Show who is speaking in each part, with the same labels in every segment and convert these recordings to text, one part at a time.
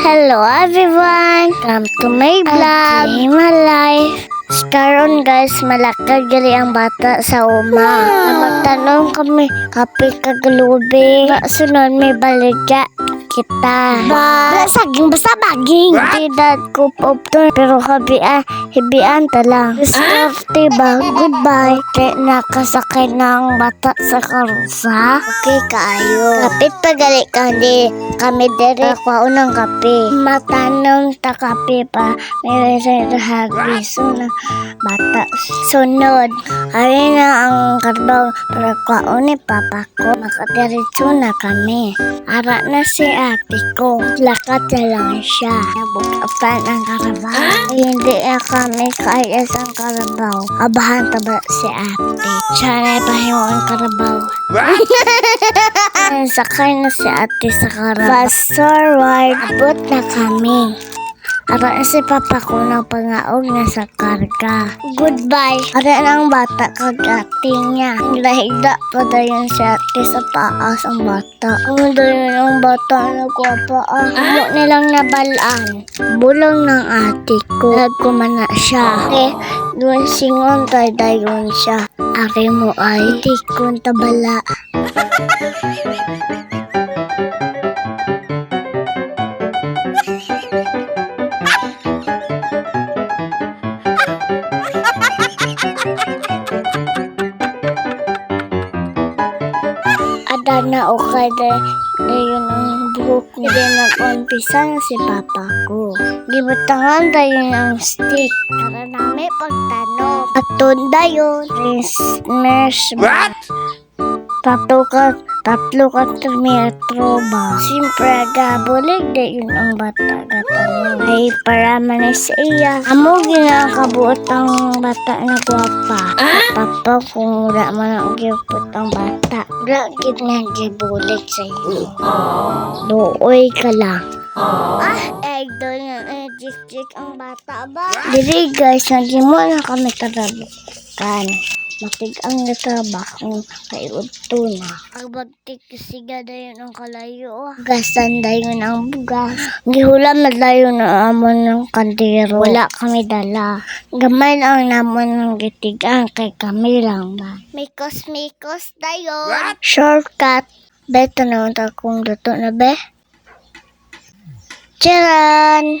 Speaker 1: Hello everyone! Come to my vlog, my life. Karon guys, malakad gali ang bata sa uma. Magtanong kami, kape kagalubi. Sunod may baligya kita. Saging basta baging. Tidak ko popcorn, pero hibian talang. Swerte ba? Goodbye. Nakasakay ng bata sa karusa. Okay kaayo. Kapit pa gali kandi. Kami dire kwaunang kape. Matanong ta kape pa. May habiso na bata. Sunod. Ay na ang karbaw para kwaon ni papa ko. Makadiretso na kami. Ara na si ate ko. Lakat na lang siya. Nabukatan ang karabaw. Hindi na kami kaya sa karabaw. Abahan taba si ate. Sana pahimo ang karabaw. Sakay na si ate sa karabaw. Fast forward. Abot na kami. Ara na si papa ko ng pangaog na sa karga. Goodbye. Ara na ang bata kagating niya. Lahigda pa dayon si ate sa paas ang bata. Kung dayon ang bata nagwapaan. Amo nilang nabalaan. Bulong ng ate ko. Nagkumana siya. Doon singon tayo dayon siya. Ari mo ay tikon tabala. Ada na okay dayon ang buhok niya. Nag-umpisa na si papa ko. Gibutangan dayon ang stick. Para namin pagtanong. Atun dayon. Mesh ba? Tatlo ka metro ba? Siyempre gabulig dayon ang bata gatanong. Ay para man sa iya. Amo ginakabuot ang bata na gwapa. Papa kung wala man ang gipot ang bata. Wala gid nga gibulig sa iyo. Looy ka lang. Doon nga jik ang bata ba? Diri guys, hindi mo na kami tarabukan. Matig ang natabak ng kaiudto na. Agbagtik kasiga dayon ang kalayo. Gasan dayon ang bugas. Gihulam na dayon na amon ng kandero. Wala kami dala. Gamay ang namon ng gitigang kay kami lang ba. Mikos dayon. Shortcut. Beto na unta kong luto na be. Charan!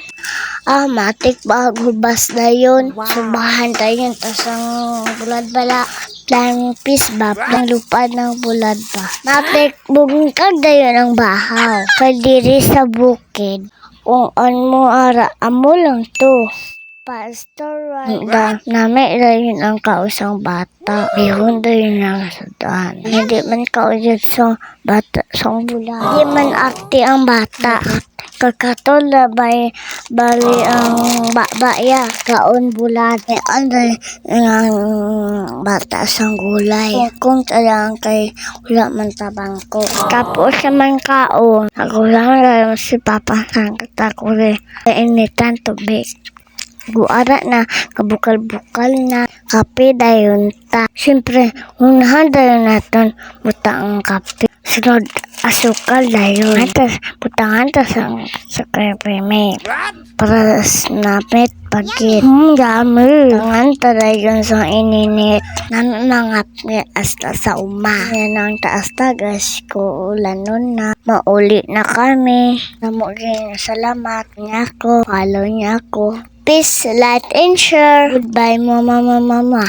Speaker 1: Matik ba hubas dayon. Subahan dayon tas ang bulad bala. Planpis ba? Ang lupad ng bulad ba? Matik bungkag dayon ang bahaw. Kay diri sa bukid. Kung mo ara, amo lang to. Pastor right. Nami dayon ang kausang bata. Bihon dayon ang sudan. Hindi man kausap sa bata sa bulad. Hindi man akti ang bata. Kakatol na bali ang babaya kaon bulad anday ang bata sang gulay kung talang kay wala man tabangko tapos man kaon ako lang si papa sang katakore initan tubig guara na kabukal-bukal na kape dayon ta siyempre unahan dayon naton butang kape sunod asukal dayon atas butangan ta sa kreme para napit pagkit dami tangan ta dayon sa ininit nanangap ni hasta sa uma yan ang taas ta guys ko ulanon na mauli na kami namo rin salamat niya ko follow niya ko peace, like and share. Goodbye mama.